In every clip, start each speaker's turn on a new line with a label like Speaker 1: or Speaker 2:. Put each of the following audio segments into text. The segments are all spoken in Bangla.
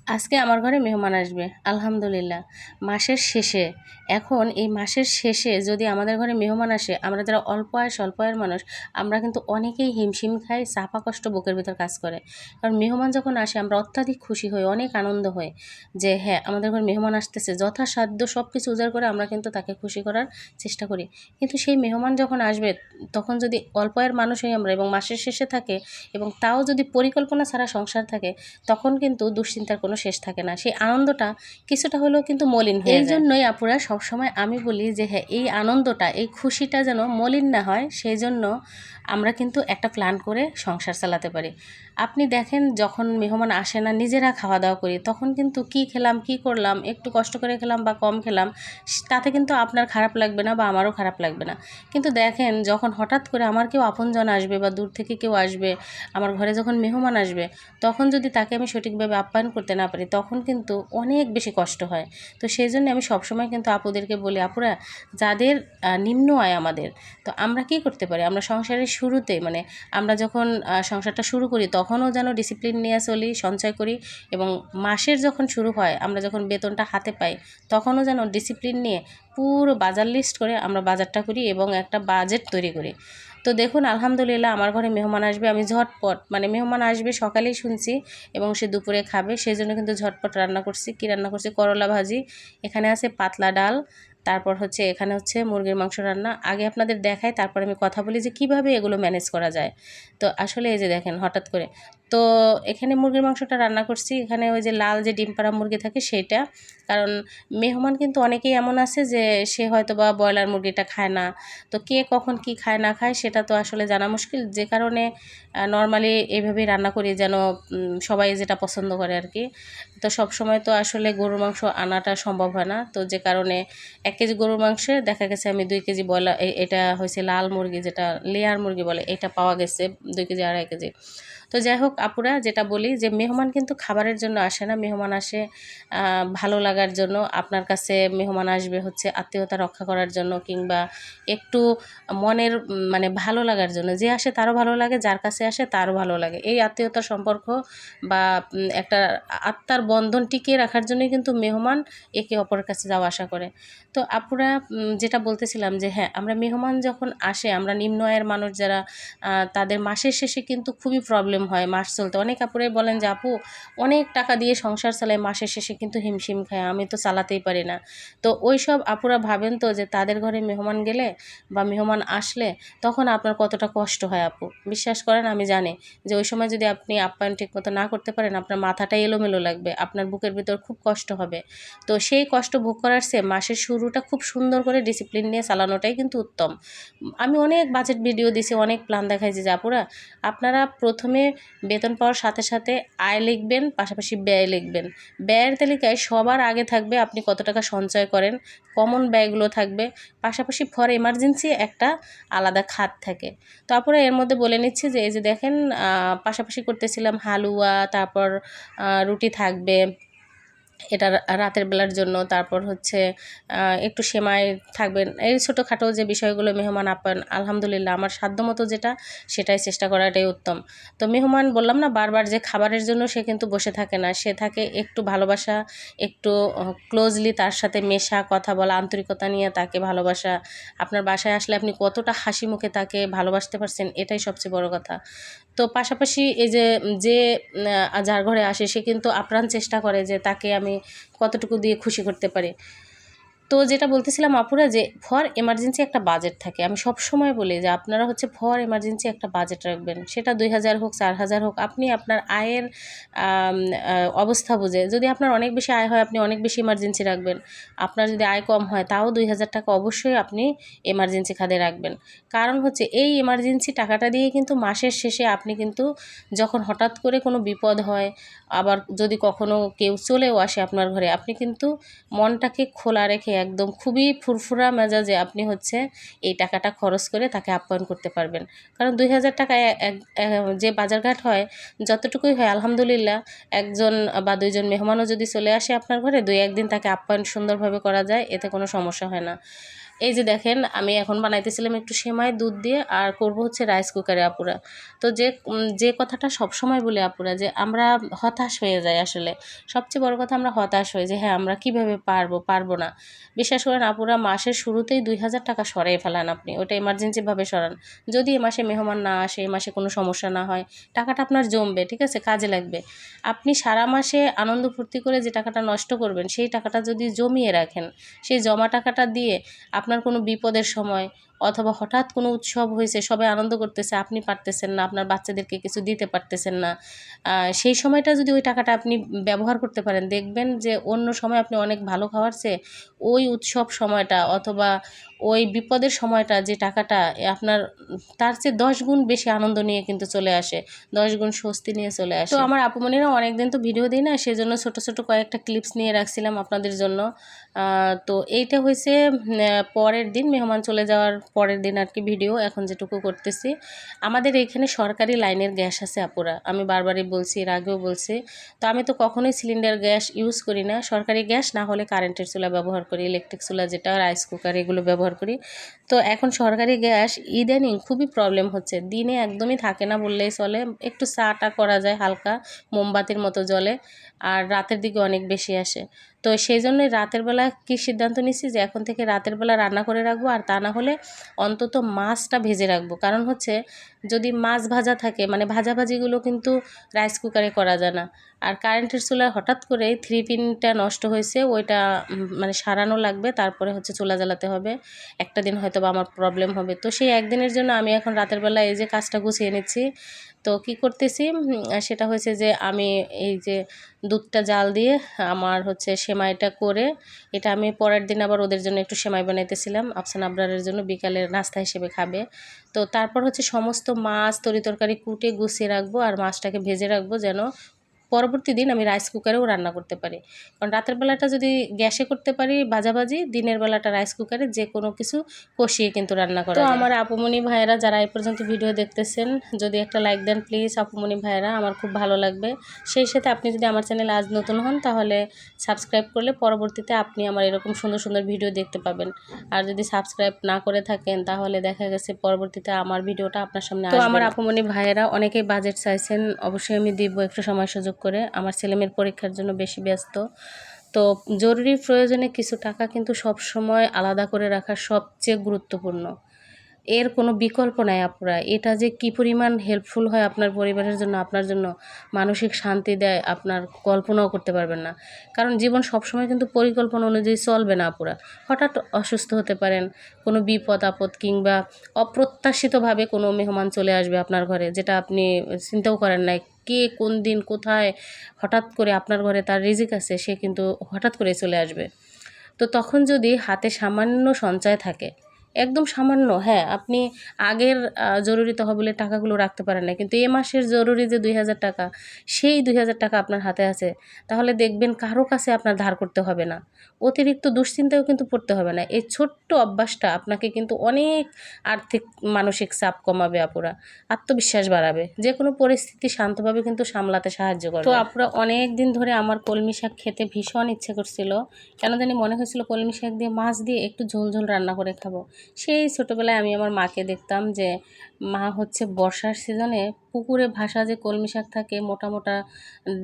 Speaker 1: আজকে আমার ঘরে মেহমান আসবে আলহামদুলিল্লাহ। মাসের শেষে, এখন এই মাসের শেষে যদি আমাদের ঘরে মেহমান আসে, আমরা যারা অল্প আয় স্বল্প আয়ের মানুষ, আমরা কিন্তু অনেকেই হিমশিম খাই, চাপা কষ্ট বুকের ভিতর কাজ করে। কারণ মেহমান যখন আসে আমরা অত্যাধিক খুশি হই, অনেক আনন্দ হয় যে হ্যাঁ আমাদের ঘরে মেহমান আসতেছে, যথাসাধ্য সব কিছু উজাড় করে আমরা কিন্তু তাকে খুশি করার চেষ্টা করি। কিন্তু সেই মেহমান যখন আসবে, তখন যদি অল্প আয়ের মানুষ হই আমরা এবং মাসের শেষে থাকে, এবং তাও যদি পরিকল্পনা ছাড়া সংসার থাকে, তখন কিন্তু দুশ্চিন্তার কোনো শেষ থাকে না। সেই আনন্দটা কিছুটা হলেও কিন্তু মলিন হয়ে যায়। এই জন্যই আপুরা সবসময় আমি বলি যে হ্যাঁ এই আনন্দটা, এই খুশিটা যেন মলিন না হয়, সেই জন্য আমরা কিন্তু একটা প্ল্যান করে সংসার চালাতে পারি। আপনি দেখেন যখন মেহমান আসে না, নিজেরা খাওয়া দাওয়া করি, তখন কিন্তু কি খেলাম কি করলাম, একটু কষ্ট করে খেলাম বা কম খেলাম, তাতে কিন্তু আপনার খারাপ লাগবে না বা আমারও খারাপ লাগবে না। কিন্তু দেখেন যখন হঠাৎ করে আমার কেউ আপনজন আসবে বা দূর থেকে কেউ আসবে, আমার ঘরে যখন মেহমান আসবে, তখন যদি তাকে আমি সঠিকভাবে আপ্যায়ন করতে না পারি, তখন কিন্তু অনেক বেশি কষ্ট হয়। তো সেই জন্য আমি সবসময় কিন্তু আপুদেরকে বলি, আপুরা যাদের নিম্ন আয় আমাদের, তো আমরা কি করতে পারি, আমরা সংসারের শুরুতে মানে আমরা যখন সংসারটা শুরু করি তখনও যেন ডিসিপ্লিন নিয়ে চলি, সঞ্চয় করি, এবং মাসের যখন শুরু হয়, আমরা যখন বেতনটা হাতে পাই, তখনও যেন ডিসিপ্লিন নিয়ে পুরো বাজার লিস্ট করে আমরা বাজারটা করি এবং একটা বাজেট তৈরি করি। তো দেখুন আলহামদুলিল্লাহ আমার ঘরে মেহমান আসবে, আমি ঝটপট মানে মেহমান আসবে সকালেই শুনছি এবং সে দুপুরে খাবে, সেই জন্য কিন্তু ঝটপট রান্না করছি। কি রান্না করছি? করলা ভাজি, এখানে আছে পাতলা ডাল, তারপর হচ্ছে এখানে হচ্ছে মুরগির মাংস রান্না। আগে আপনাদের দেখাই, তারপর আমি কথা বলি যে কিভাবে এগুলো ম্যানেজ করা যায়। তো আসলে এই যে দেখেন হঠাৎ করে, তো এখানে মুরগির মাংসটা রান্না করছি, এখানে ওই যে লাল যে ডিম পাড়া মুরগি থাকে সেইটা, কারণ মেহমান কিন্তু অনেকেই এমন আছে যে সে হয়তো বা ব্রয়লার মুরগিটা খায় না, তো কে কখন কি খায় না খায় সেটা তো আসলে জানা মুশকিল, যে কারণে নর্মালি এইভাবেই রান্না করি যেন সবাই যেটা পছন্দ করে আর কি। তো সব সময় তো আসলে গরুর মাংস আনাটা সম্ভব হয় না, তো যে কারণে 1 কেজি গরুর মাংসে দেখা গেছে আমি 2 কেজি ব্রয়লার, এটা হয়েছে লাল মুরগি যেটা লেয়ার মুরগি বলে, এটা পাওয়া গেছে 2 কেজি 2.5 কেজি। তো যাই হোক আপুরা, যেটা বলি যে মেহমান কিন্তু খাবারের জন্য আসে না, মেহমান আসে ভালো লাগার জন্য। আপনার কাছে মেহমান আসবে হচ্ছে আত্মীয়তা রক্ষা করার জন্য, কিংবা একটু মনের মানে ভালো লাগার জন্য। যে আসে তারও ভালো লাগে, যার কাছে আসে তারও ভালো লাগে। এই আত্মীয়তার সম্পর্ক বা একটা আত্মার বন্ধন টিকিয়ে রাখার জন্যই কিন্তু মেহমান একে অপরের কাছে যাওয়া আসা করে। তো আপুরা, যেটা বলতেছিলাম যে হ্যাঁ আমরা মেহমান যখন আসে, আমরা নিম্ন আয়ের মানুষ যারা, তাদের মাসের শেষে কিন্তু খুবই প্রবলেম হয় মাস চলতে। অনেক আপুরাই বলেন যে আপু অনেক টাকা দিয়ে সংসার চালায়, মাসের শেষে কিন্তু হিমশিম খায়, আমি তো চালাতেই পারি না। তো ওই সব আপুরা ভাবেন তো যে তাদের ঘরে মেহমান গেলে বা মেহমান আসলে তখন আপনার কতটা কষ্ট হয় আপু। বিশ্বাস করেন আমি জানি যে ওই সময় যদি আপনি আপ্যায়ন ঠিক মতো না করতে পারেন, আপনার মাথাটা এলোমেলো লাগবে, আপনার বুকের ভিতর খুব কষ্ট হবে। তো সেই কষ্ট ভোগ করার চেয়ে মাসের শুরুটা খুব সুন্দর করে ডিসিপ্লিন নিয়ে চালানোটাই কিন্তু উত্তম। আমি অনেক বাজেট ভিডিও দিছি, অনেক প্ল্যান দেখাইছি যে আপুরা আপনারা প্রথমে বেতন পাওয়ার সাথে সাথে আয় লিখবেন, পাশাপাশি ব্যয় লিখবেন। ব্যয়ের তালিকায় সবার আগে থাকবে আপনি কত টাকা সঞ্চয় করেন, কমন ব্যয়গুলো থাকবে, পাশাপাশি ফর এমার্জেন্সি একটা আলাদা খাত থাকে। তারপরে এর মধ্যে বলে নিচ্ছি যে এই যে দেখেন পাশাপাশি করতেছিলাম হালুয়া, তারপর রুটি থাকবে এটা রাতের বেলার জন্য, তারপর হচ্ছে একটু সেমাই থাকবেন। এই ছোটোখাটো যে বিষয়গুলো মেহমান আপ্যায়ন, আলহামদুলিল্লাহ আমার সাধ্যমতো যেটা সেটাই চেষ্টা করাটাই উত্তম। তো মেহমান বললাম না বারবার যে খাবারের জন্য সে কিন্তু বসে থাকে না, সে থাকে একটু ভালোবাসা, একটু ক্লোজলি তার সাথে মেশা, কথা বলা, আন্তরিকতা নিয়ে তাকে ভালোবাসা। আপনার বাসায় আসলে আপনি কতটা হাসি মুখে তাকে ভালোবাসতে পারছেন, এটাই সবচেয়ে বড় কথা। তো পাশাপাশি এই যে যে যার ঘরে আসে সে কিন্তু আপ্রাণ চেষ্টা করে যে তাকে আমি কতটুকু দিয়ে খুশি করতে পারি। তো যেটা বলতেছিলাম আপুরা, যে ফর এমার্জেন্সি একটা বাজেট থাকে। আমি সব সময় বলি যে আপনারা হচ্ছে ফর এমার্জেন্সি একটা বাজেট রাখবেন, সেটা 2000 হোক 4000 হোক, আপনি আপনার আয়ের অবস্থা বুঝে। যদি আপনার অনেক বেশি আয় হয় আপনি অনেক বেশি এমার্জেন্সি রাখবেন, আপনার যদি আয় কম হয় তাও 2000 টাকা অবশ্যই আপনি এমার্জেন্সি খাতে রাখবেন। কারণ হচ্ছে এই এমার্জেন্সি টাকাটা দিয়ে কিন্তু মাসের শেষে আপনি কিন্তু যখন হঠাৎ করে কোনো বিপদ হয়, আবার যদি কখনো কেউ চলেও আসে আপনার ঘরে, আপনি কিন্তু মনটাকে খোলা রেখে একদম খুবই ফুরফুরা মেজাজে আপনি হচ্ছে এই টাকাটা খরচ করে তাকে আপ্যায়ন করতে পারবেন। কারণ 2000 টাকায় যে বাজারঘাট হয়, যতটুকুই হয় আলহামদুলিল্লাহ, একজন বা দুইজন মেহমানও যদি চলে আসে আপনার ঘরে, 2-1 দিন তাকে আপ্যায়ন সুন্দরভাবে করা যায়, এতে কোনো সমস্যা হয় না। এই যে দেখেন আমি এখন বানাইতেছিলাম একটু সেমাই দুধ দিয়ে, আর করব হচ্ছে রাইস কুকারে আপুরা। তো যে কথাটা সবসময় বলি আপুরা, যে আমরা হতাশ হয়ে যাই আসলে। সবচেয়ে বড় কথা, আমরা হতাশ হই যে হ্যাঁ আমরা কিভাবে পারবো না। বিশ্বাস করেন আপুরা, মাসের শুরুতেই 2000 টাকা সরাই ফেলান আপনি, ওটা এমার্জেন্সিভাবে সরান। যদি এ মাসে মেহমান না আসে, এ মাসে কোনো সমস্যা না হয়, টাকাটা আপনার জমবে, ঠিক আছে, কাজে লাগবে। আপনি সারা মাসে আনন্দ ফুর্তি করে যে টাকাটা নষ্ট করবেন, সেই টাকাটা যদি জমিয়ে রাখেন, সেই জমা টাকাটা দিয়ে আপনার কোনো বিপদের সময় অথবা হঠাৎ কোনো উৎসব হয়েছে, সবাই আনন্দ করতেছে, আপনি পারতেছেন না, আপনার বাচ্চাদেরকে কিছু দিতে পারতেছেন না, সেই সময়টা যদি ওই টাকাটা আপনি ব্যবহার করতে পারেন, দেখবেন যে অন্য সময় আপনি অনেক ভালো খাওয়ার চেয়ে ওই উৎসব সময়টা অথবা ওই বিপদের সময়টা, যে টাকাটা আপনার তার চেয়ে 10 গুণ বেশি আনন্দ নিয়ে কিন্তু চলে আসে, 10 গুণ স্বস্তি নিয়ে চলে আসে। তো আমার আপুমনিরা অনেকদিন তো ভিডিও দিই না, সেজন্য ছোট ছোট কয়েকটা ক্লিপস নিয়ে রাখছিলাম আপনাদের জন্য। তো এইটা হয়েছে পরের দিন, মেহমান চলে যাওয়ার পরের দিন আর কি ভিডিও এখন যেটুকু করতেছি। আমাদের এখানে সরকারি লাইনের গ্যাস আছে আপুরা, আমি বারবারই বলছি, এর আগেও বলছি। তো আমি তো কখনোই সিলিন্ডার গ্যাস ইউজ করি না, সরকারি গ্যাস না হলে কারেন্টের চুলা ব্যবহার করি, ইলেকট্রিক চুলা যেটা, রাইস কুকার, এগুলো ব্যবহার করি। তো এখন সরকারি গ্যাস ইদানিং খুবই প্রবলেম হচ্ছে, দিনে একদমই থাকে না বললেই চলে, একটু চাটা করা যায় হালকা মোমবাতির মতো জ্বলে, আর রাতের দিকে অনেক বেশি আসে। তো সেই জন্যই রাতের বেলা কি সিদ্ধান্ত নিচ্ছি যে এখন থেকে রাতের বেলা রান্না করে রাখবো, আর তা না হলে অন্তত মাছটা ভেজে রাখবো। কারণ হচ্ছে যদি মাছ ভাজা থাকে, মানে ভাজাভাজিগুলো কিন্তু রাইস কুকারে করা যায় না। আর কারেন্টের চুলায় হঠাৎ করে 3 পিনটা নষ্ট হয়েছে, ওইটা মানে সারানো লাগবে, তারপরে হচ্ছে চুলা জ্বালাতে হবে। একটা দিন হয়তো বা আমার প্রবলেম হবে, তো সেই একদিনের জন্য আমি এখন রাতের বেলা এই যে কাজটা গুছিয়ে নিচ্ছি। তো কি করতেছি, সেটা হয়েছে যে আমি এই যে দুধটা জাল দিয়ে আমার হচ্ছে সেমাইটা করে, এটা আমি পরের দিন আবার ওদের জন্য একটু সেমাই বানাইতেছিলাম, আফসান আবরারের জন্য বিকালের নাস্তা হিসেবে খাবে। তো তারপর হচ্ছে সমস্ত মাছ তরিতরকারি কুটে গুছিয়ে রাখবো, আর মাছটাকে ভেজে রাখবো, যেন পরবর্তী দিন আমি রাইস কুকারেও রান্না করতে পারি। কারণ রাতের বেলাটা যদি গ্যাসে করতে পারি ভাজাভাজি, দিনের বেলাটা রাইস কুকারে যে কোনো কিছু কষিয়ে কিন্তু রান্না করা যায়। তো আমার আপুমনি ভাইয়েরা যারা এই পর্যন্ত ভিডিও দেখতেছেন, যদি একটা লাইক দেন প্লিজ আপুমনি ভাইয়েরা, আমার খুব ভালো লাগবে। সেই সাথে আপনি যদি আমার চ্যানেলে আজ নতুন হন, তাহলে সাবস্ক্রাইব করলে পরবর্তীতে আপনি আমার এরকম সুন্দর সুন্দর ভিডিও দেখতে পাবেন। আর যদি সাবস্ক্রাইব না করে থাকেন, তাহলে দেখা গেছে পরবর্তীতে আমার ভিডিওটা আপনার সামনে আসবে। তো আমার আপুমনি ভাইয়েরা অনেকেই বাজেট চাইছেন, অবশ্যই আমি দিব একটু সময় সুযোগ করে, আমার ছেলেমেয়ের পরীক্ষার জন্য বেশি ব্যস্ত। তো জরুরি প্রয়োজনে কিছু টাকা কিন্তু সব সময় আলাদা করে রাখা সবচেয়ে গুরুত্বপূর্ণ, এর কোনো বিকল্প নাই আপুরা। এটা যে কি পরিমাণ হেল্পফুল হয় আপনার পরিবারের জন্য, আপনার জন্য মানসিক শান্তি দেয়, আপনার কল্পনাও করতে পারবেন না। কারণ জীবন সবসময় কিন্তু পরিকল্পনা অনুযায়ী চলবে না আপুরা। হঠাৎ অসুস্থ হতে পারেন, কোনো বিপদ আপদ, কিংবা অপ্রত্যাশিতভাবে কোনো মেহমান চলে আসবে আপনার ঘরে, যেটা আপনি চিন্তাও করেন নাই। কে কোন দিন কোথায় হঠাৎ করে আপনার ঘরে তার রিজিক আছে, সে কিন্তু হঠাৎ করে চলে আসবে। তো তখন যদি হাতে সামান্য সঞ্চয় থাকে, একদম সামান্য, হ্যাঁ আপনি আগের জরুরি তহবিলের টাকাগুলো রাখতে পারেন না, কিন্তু এ মাসের জরুরি যে 2000 টাকা, সেই 2000 টাকা আপনার হাতে আছে, তাহলে দেখবেন কারো কাছে আপনার ধার করতে হবে না, অতিরিক্ত দুশ্চিন্তায়ও কিন্তু পড়তে হবে না। এই ছোট্ট অভ্যাসটা আপনাকে কিন্তু অনেক আর্থিক মানসিক চাপ কমাবে আপুরা, আত্মবিশ্বাস বাড়াবে, যে কোনো পরিস্থিতি শান্তভাবে কিন্তু সামলাতে সাহায্য করবে। তো আপুরা অনেক দিন ধরে আমার কলমি শাক খেতে ভীষণ ইচ্ছে করছিল, কেন জানি মনে হয়েছিল কলমি শাক দিয়ে মাছ দিয়ে একটু ঝোল ঝোল রান্না করে খাবো। সেই ছোটোবেলায় আমি আমার মাকে দেখতাম যে মা হচ্ছে বর্ষার সিজনে পুকুরে ভাসা যে কলমি শাক থাকে, মোটা মোটা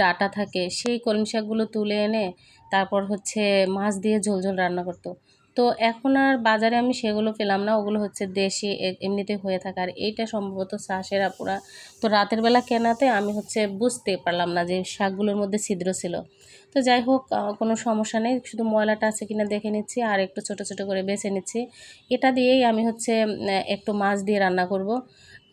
Speaker 1: ডাটা থাকে, সেই কলমি শাকগুলো তুলে এনে তারপর হচ্ছে মাছ দিয়ে ঝোল ঝোল রান্না করতো। তো এখন আর বাজারে আমি সেগুলো পেলাম না, ওগুলো হচ্ছে দেশি এমনিতে হয়ে থাকে, আর এইটা সম্ভবত চাষের আপুরা। তো রাতের বেলা কেনাতে আমি হচ্ছে বুঝতে পারলাম না যে শাকগুলোর মধ্যে ছিদ্র ছিল। তো যাই হোক, কোনো সমস্যা নেই, শুধু ময়লাটা আছে কিনা দেখে নিচ্ছি, আর একটু ছোট ছোট করে বেছে নিচ্ছি। এটা দিয়েই আমি হচ্ছে একটু মাছ দিয়ে রান্না করব।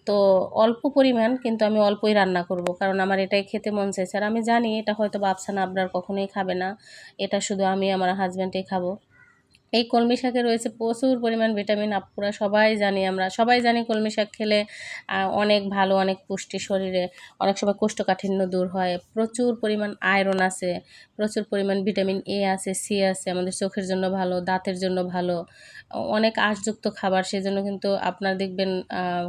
Speaker 1: তো অল্প পরিমাণ, কিন্তু আমি অল্পই রান্না করব, কারণ আমার এটাই খেতে মন চাইছে। আর আমি জানি এটা হয়তো আফসান আবরার কখনোই খাবে না, এটা শুধু আমি আমার হাজব্যান্ডই খাবো। এই কলমি শাকে রয়েছে প্রচুর পরিমাণ ভিটামিন, আপুরা সবাই জানি, আমরা সবাই জানি কলমি শাক খেলে অনেক ভালো, অনেক পুষ্টি শরীরে, অনেক সময় কোষ্ঠকাঠিন্য দূর হয়, প্রচুর পরিমাণ আয়রন আছে, প্রচুর পরিমাণ ভিটামিন এ আছে, সি আছে, আমাদের চোখের জন্য ভালো, দাঁতের জন্য ভালো, অনেক আঁশযুক্ত খাবার, সেজন্য কিন্তু আপনার দেখবেন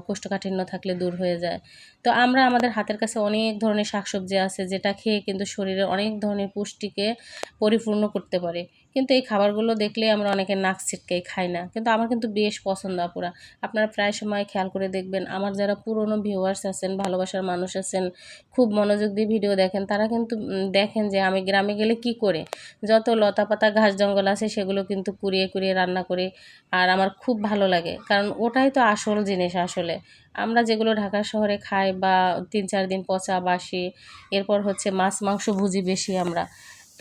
Speaker 1: কোষ্ঠকাঠিন্য থাকলে দূর হয়ে যায়। তো আমরা আমাদের হাতের কাছে অনেক ধরনের শাকসবজি আছে, যেটা খেয়ে কিন্তু শরীরে অনেক ধরনের পুষ্টিকে পরিপূর্ণ করতে পারে। কিন্তু এই খাবারগুলো দেখলে আমরা অনেকে নাক ছিটকেই খাই না, কিন্তু আমার কিন্তু বেশ পছন্দ আপুরা। আপনারা প্রায় সময় খেয়াল করে দেখবেন, আমার যারা পুরনো ভিউয়ার্স আছেন, ভালোবাসার মানুষ আছেন, খুব মনোযোগ দিয়ে ভিডিও দেখেন, তারা কিন্তু দেখেন যে আমি গ্রামে গেলে কি করে যত লতা পাতা ঘাস জঙ্গল আছে সেগুলো কিন্তু কুড়িয়ে কুড়িয়ে রান্না করি। আর আমার খুব ভালো লাগে, কারণ ওটাই তো আসল জিনিস। আসলে আমরা যেগুলো ঢাকা শহরে খাই বা 3-4 দিন পচা বাসি, এরপর হচ্ছে মাছ মাংস ভুজি বেশি আমরা,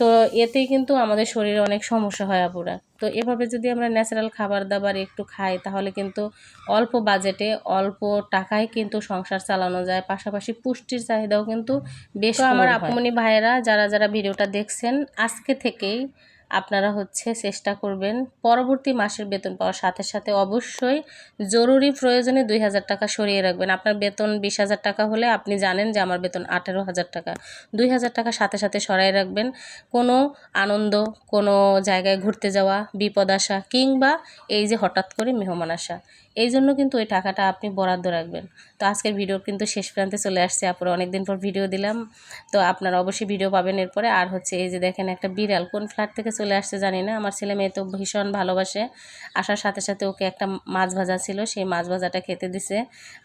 Speaker 1: তো এতেই কিন্তু আমাদের শরীরে অনেক সমস্যা হয় আপুরা। তো এভাবে যদি আমরা ন্যাচারাল খাবার দাবার একটু খাই, তাহলে কিন্তু অল্প বাজেটে অল্প টাকায় কিন্তু সংসার চালানো যায়, পাশাপাশি পুষ্টির চাহিদাও কিন্তু বেশ। তো আমার আপুমনি ভাইয়েরা যারা যারা ভিডিওটা দেখছেন, আজকে থেকেই আপনারা হচ্ছে চেষ্টা করবেন পরবর্তী মাসের বেতন পাওয়ার সাথে সাথে অবশ্যই জরুরি প্রয়োজনে 2,000 টাকা সরিয়ে রাখবেন। আপনার বেতন 20,000 টাকা হলে আপনি জানেন যে আমার বেতন 18,000 টাকা, 2,000 টাকা সাথে সাথে সরাই রাখবেন। কোনো আনন্দ, কোনো জায়গায় ঘুরতে যাওয়া, বিপদ আসা, কিংবা এই যে হঠাৎ করে মেহমান আসা, এই জন্য কিন্তু ওই টাকাটা আপনি বরাদ্দ রাখবেন। তো আজকের ভিডিও কিন্তু শেষ প্রান্তে চলে আসছে আপুরা, অনেকদিন পর ভিডিও দিলাম, তো আপনারা অবশ্যই ভিডিও পাবেন এরপরে। আর হচ্ছে এই যে দেখেন একটা বিড়াল কোন ফ্ল্যাট থেকে চলে আসছে জানি না, আমার ছেলে মেয়ে তো ভীষণ ভালোবাসে। আসার সাথে সাথে ওকে একটা মাছ ভাজা ছিল, সেই মাছ ভাজাটা খেতে দিছে।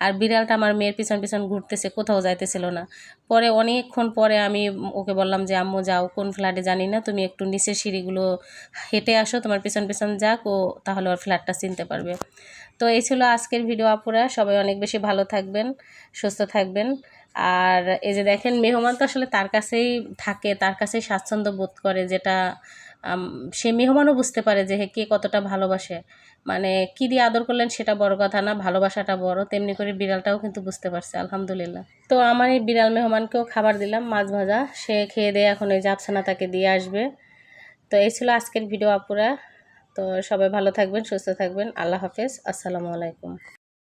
Speaker 1: আর বিড়ালটা আমার মেয়ের পিছন পিছন ঘুরতেছে, কোথাও যাইতেছিল না। পরে অনেকক্ষণ পরে আমি ওকে বললাম যে আম্মু যাও, কোন ফ্ল্যাটে জানি না, তুমি একটু নিচের সিঁড়িগুলো হেঁটে আসো, তোমার পিছন পিছন যাক, ও তাহলে ওর ফ্ল্যাটটা চিনতে পারবে। তো এই ছিল আজকের ভিডিও আপুরা, সবাই অনেক বেশি ভালো থাকবেন, সুস্থ থাকবেন। আর এই যে দেখেন, মেহমান তো আসলে তার কাছেই থাকে, তার কাছেই স্বাচ্ছন্দ্য বোধ করে, যেটা সে মেহমানও বুঝতে পারে যে কে কতটা ভালোবাসে। মানে কী দিয়ে আদর করলেন সেটা বড় কথা না, ভালোবাসাটা বড়। তেমনি করে বিড়ালটাও কিন্তু বুঝতে পারছে, আলহামদুলিল্লাহ। তো আমার এই বিড়াল মেহমানকেও খাবার দিলাম মাছ ভাজা, সে খেয়ে দিয়ে এখন ওই যাচ্ছানা তাকে দিয়ে আসবে। তো এই ছিল আজকের ভিডিও আপুরা। তো সবাই ভালো থাকবেন, সুস্থ থাকবেন, আল্লাহ হাফেজ, আসসালামু আলাইকুম।